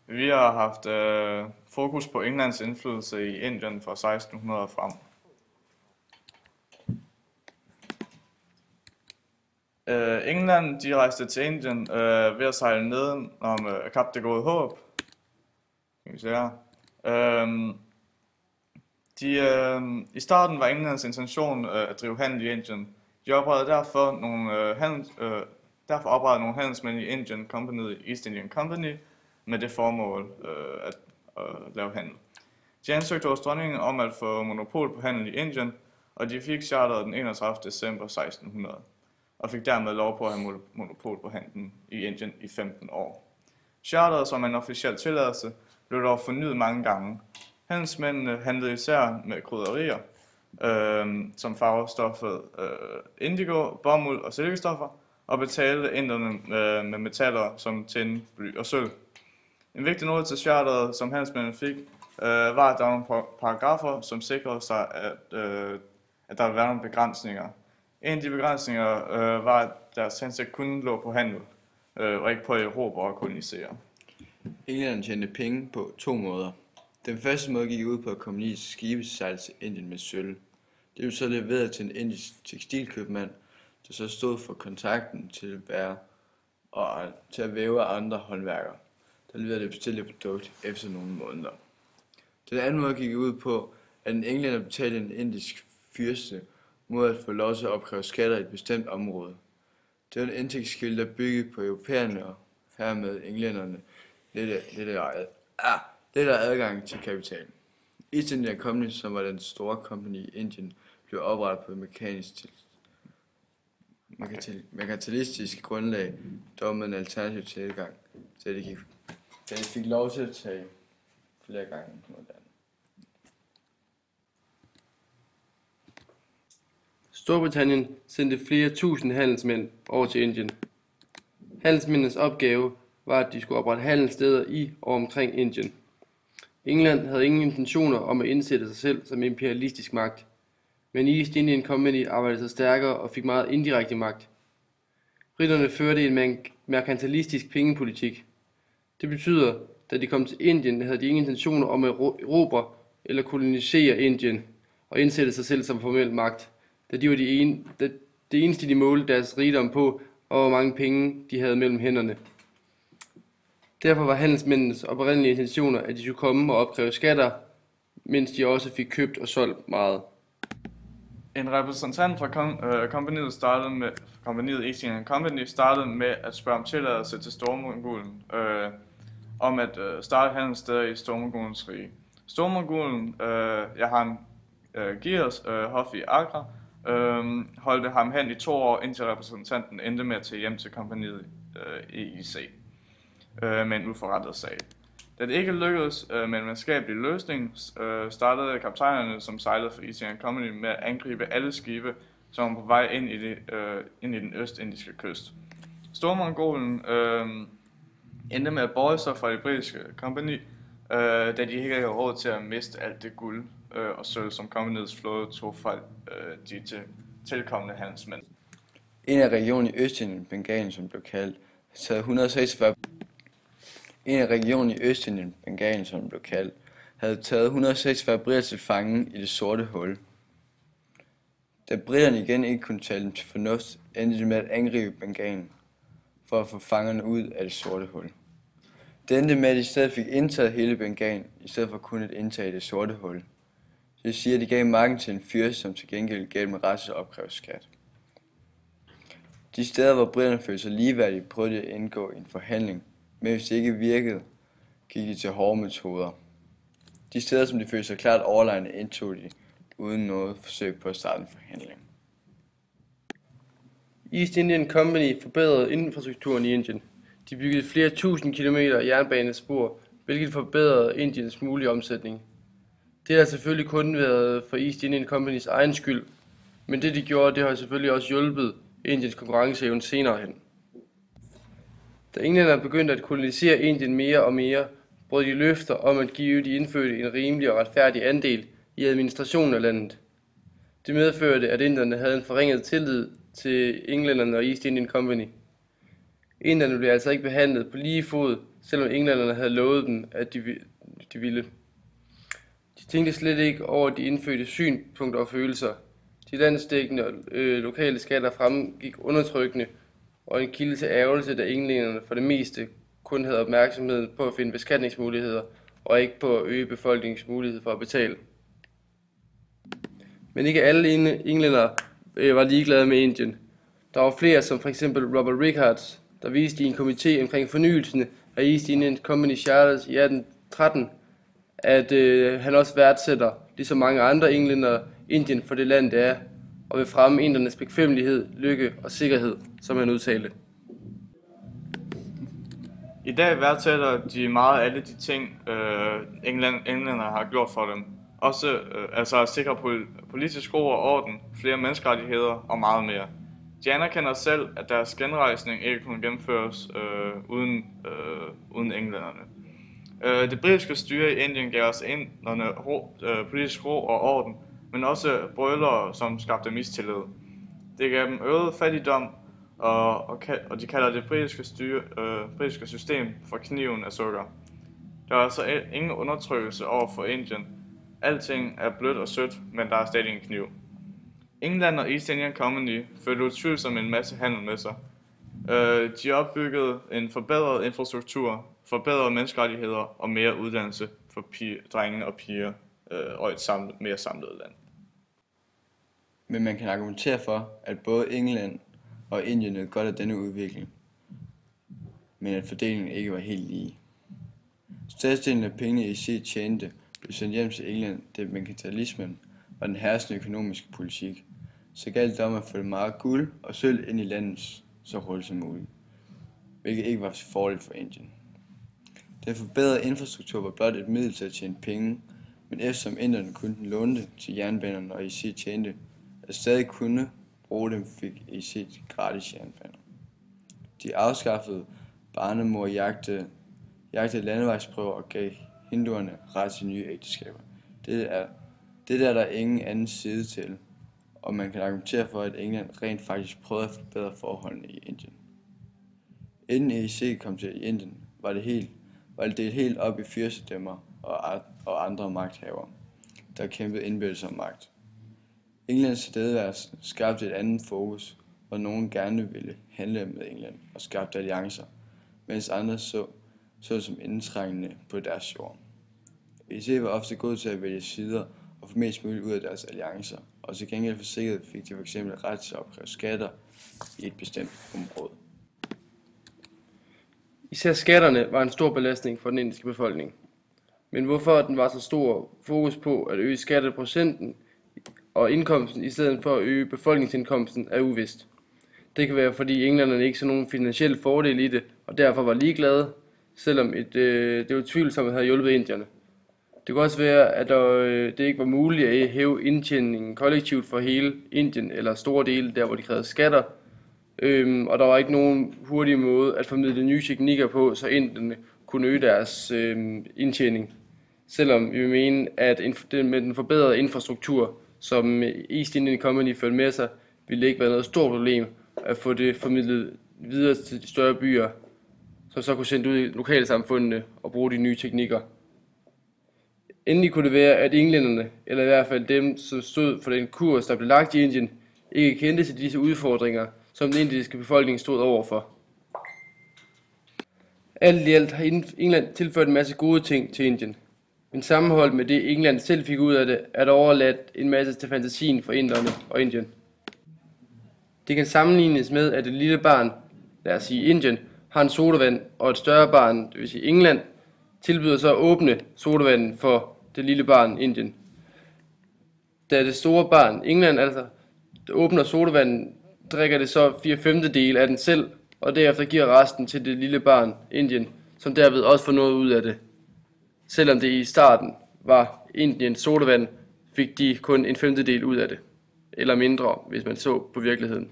Vi har haft fokus på Englands indflydelse i Indien fra 1600 frem. England de rejste til Indien ved at sejle ned om Kap det Gode Håb. Skal vi se her. I starten var Englands intention at drive handel i Indien. De oprettede derfor oprettede nogle handelsmænd i Indian Company, East Indian Company, med det formål at lave handel. De ansøgte hos dronningen om at få monopol på handel i Indien, og de fik charteret den 31. december 1600, og fik dermed lov på at have monopol på handelen i Indien i 15 år. Charteret som en officiel tilladelse blev dog fornyet mange gange. Handelsmændene handlede især med krydderier, som farvestoffet indigo, bomuld og silkestoffer, og betalte inderne med metaller som tin, bly og sølv. En vigtig note til charteret, som handelsmændene fik, var, at der var nogle paragrafer, som sikrede sig, at der ville være nogle begrænsninger. En af de begrænsninger var, at deres hensigt kun lå på handel, og ikke på at erobre og kolonisere. England tjente penge på to måder. Den første måde gik ud på at kommunistiske skibe sejle til Indien med sølv. Det blev så leveret til en indisk tekstilkøbmand, der så stod for kontakten til at væve af andre håndværkere, der leverede det bestilte produkt efter nogle måneder. Den anden måde gik ud på, at en englænder betalte en indisk fyrste mod at få lov til at opkræve skatter i et bestemt område. Det var en indtægtskilde, der byggede på europæerne og hermed englænderne lidt adgang til kapital. East India Company, som var den store company i Indien, blev oprettet på et merkantilistisk grundlag, dog med en alternativ tilgang, så det fik lov til at tage flere gange på noget andet. Storbritannien sendte flere tusind handelsmænd over til Indien. Handelsmændenes opgave var, at de skulle oprette handelssteder i og omkring Indien. England havde ingen intentioner om at indsætte sig selv som imperialistisk magt, men East Indian Company arbejdede sig stærkere og fik meget indirekte magt. Briterne førte en merkantilistisk pengepolitik. Det betyder, da de kom til Indien, havde de ingen intentioner om at erobre eller kolonisere Indien og indsætte sig selv som formel magt, da de var det eneste, de målte deres rigdom på, og hvor mange penge de havde mellem hænderne. Derfor var handelsmændenes oprindelige intentioner, at de skulle komme og opkræve skatter, mens de også fik købt og solgt meget. En repræsentant fra kompagniet East Indian Company startede med at spørge om tilladelse til Stormongolen om at starte handelssteder i Stormongolens rige. Stormongolen, Jahan Girs hof i Agra, holdte ham hen i 2 år, indtil repræsentanten endte med at tage hjem til kompagniet EIC med en uforrettet sag. Da det ikke lykkedes med en venskabelig løsning, startede kaptajnerne, som sejlede for East Indian Company, med at angribe alle skibe, som var på vej ind i den østindiske kyst. Stormongolen endte med at bøje sig fra det britiske company, da de ikke havde råd til at miste alt det guld og sølv, som companyets flåde tog fra de tilkommende handelsmænd. En af regionen i Østindien, Bengalen, som blev kaldt, havde 146 havde taget 146 briter til fange i det sorte hul. Da briterne igen ikke kunne tale dem til fornuft, endte de med at angribe Bengalen for at få fangerne ud af det sorte hul. Det endte med, at de i stedet fik indtaget hele Bengalen, i stedet for kun at indtage det sorte hul. Det vil sige, at de gav magten til en fyrste, som til gengæld gav dem ret til at opkræve skat. De steder, hvor briterne følte sig ligeværdige, prøvede de at indgå i en forhandling, men hvis det ikke virkede, gik de til hårde metoder. De steder, som de følte sig klart overlegne, indtog de uden noget forsøg på at starte en forhandling. East Indian Company forbedrede infrastrukturen i Indien. De byggede flere tusind kilometer jernbanespor, hvilket forbedrede Indiens mulige omsætning. Det har selvfølgelig kun været for East Indian Companys egen skyld, men det de gjorde, det har selvfølgelig også hjulpet Indiens konkurrenceevne senere hen. Da englænderne begyndte at kolonisere Indien mere og mere, brød de løfter om at give de indfødte en rimelig og retfærdig andel i administrationen af landet. Det medførte, at inderne havde en forringet tillid til englænderne og East Indian Company. Inderne blev altså ikke behandlet på lige fod selvom englænderne havde lovet dem, at de ville. De tænkte slet ikke over de indfødte synspunkter og følelser. De landsdækkende og lokale skatter fremgik undertrykkende og en kilde til ærgelse, da englænderne for det meste kun havde opmærksomhed på at finde beskatningsmuligheder og ikke på at øge befolkningens mulighed for at betale. Men ikke alle englændere var ligeglade med Indien. Der var flere, som for eksempel Robert Rickards, der viste i en komité omkring fornyelsen af East India Company Charters i 1813, at han også værdsætter, ligesom mange andre englændere, Indien for det land det er, og vil fremme indernes bekvemmelighed, lykke og sikkerhed, som han udtalte. I dag værdsætter de meget alle de ting, englænderne har gjort for dem. Også altså at sikre politisk ro og orden, flere menneskerettigheder og meget mere. De anerkender selv, at deres genrejsning ikke kunne gennemføres uden englænderne. Det britiske styre i Indien gav os inderne politisk ro og orden, men også brølere, som skabte mistillid. Det gav dem øget fattigdom, og de kalder det britiske system for kniven af sukker. Der er altså ingen undertrykkelse over for Indien. Alting er blødt og sødt, men der er stadig en kniv. England og East India Company førte utvivlsomt en masse handel med sig. De opbyggede en forbedret infrastruktur, forbedrede menneskerettigheder og mere uddannelse for drengene og piger og et mere samlet land. Men man kan argumentere for, at både England og Indien nød godt af denne udvikling, men at fordelingen ikke var helt lige. Størstedelen af pengene EEC tjente blev sendt hjem til England, da merkantilismen var den herskende økonomiske politik, så galt det om at få det meget guld og sølv ind i landet så hurtigt som muligt, hvilket ikke var så fordeligt for Indien. Den forbedrede infrastruktur var blot et middel til at tjene penge, men eftersom inderne kun lånte til jernbanerne og EEC tjente, at stadig kunne bruge dem, fik EEC gratis jernbaner. De afskaffede barnemor, jagtede landevejsprøver og gav hinduerne ret til nye ægteskaber. Det er der ingen anden side til, og man kan argumentere for, at England rent faktisk prøvede at forbedre forholdene i Indien. Inden EEC kom til Indien, var det delt helt op i fyrstedømmer og andre magthavere, der kæmpede indbyrdes om magt. Englands tilstedeværelse skabte et andet fokus, hvor nogen gerne ville handle med England og skabte alliancer, mens andre så som indtrængende på deres jord. EEC var ofte god til at vælge sider og få mest muligt ud af deres alliancer, og til gengæld for sikkerhed fik de f.eks. ret til at opkræve skatter i et bestemt område. Især skatterne var en stor belastning for den indiske befolkning. Men hvorfor den var så stor fokus på at øge skatteprocenten og indkomsten i stedet for at øge befolkningsindkomsten er uvist. Det kan være, fordi englænderne ikke så nogen finansiel fordel i det, og derfor var ligeglade, selvom det var tvivlsomt at have hjulpet indierne. Det kunne også være, at det ikke var muligt at hæve indtjeningen kollektivt for hele Indien eller store dele der, hvor de krævede skatter, og der var ikke nogen hurtig måde at formidle nye teknikker på, så indierne kunne øge deres indtjening. Selvom vi mener, at med den forbedrede infrastruktur, som East India Company førte med sig, ville det ikke være noget stort problem at få det formidlet videre til de større byer, som så kunne sende ud i lokalsamfundene og bruge de nye teknikker. Endelig kunne det være, at englænderne, eller i hvert fald dem, som stod for den kurs, der blev lagt i Indien, ikke kendte til disse udfordringer, som den indiske befolkning stod overfor. Alt i alt har England tilført en masse gode ting til Indien. Men sammenholdt med det, England selv fik ud af det, er der overladt en masse til fantasien for inderne og Indien. Det kan sammenlignes med, at et lille barn, lad os sige Indien, har en sodavand, og et større barn, det vil sige England, tilbyder så at åbne sodavanden for det lille barn Indien. Da det store barn England altså åbner sodavanden, drikker det så 4/5 af den selv, og derefter giver resten til det lille barn Indien, som derved også får noget ud af det. Selvom det i starten var Indiens sodavand, fik de kun 1/5 ud af det, eller mindre, hvis man så på virkeligheden.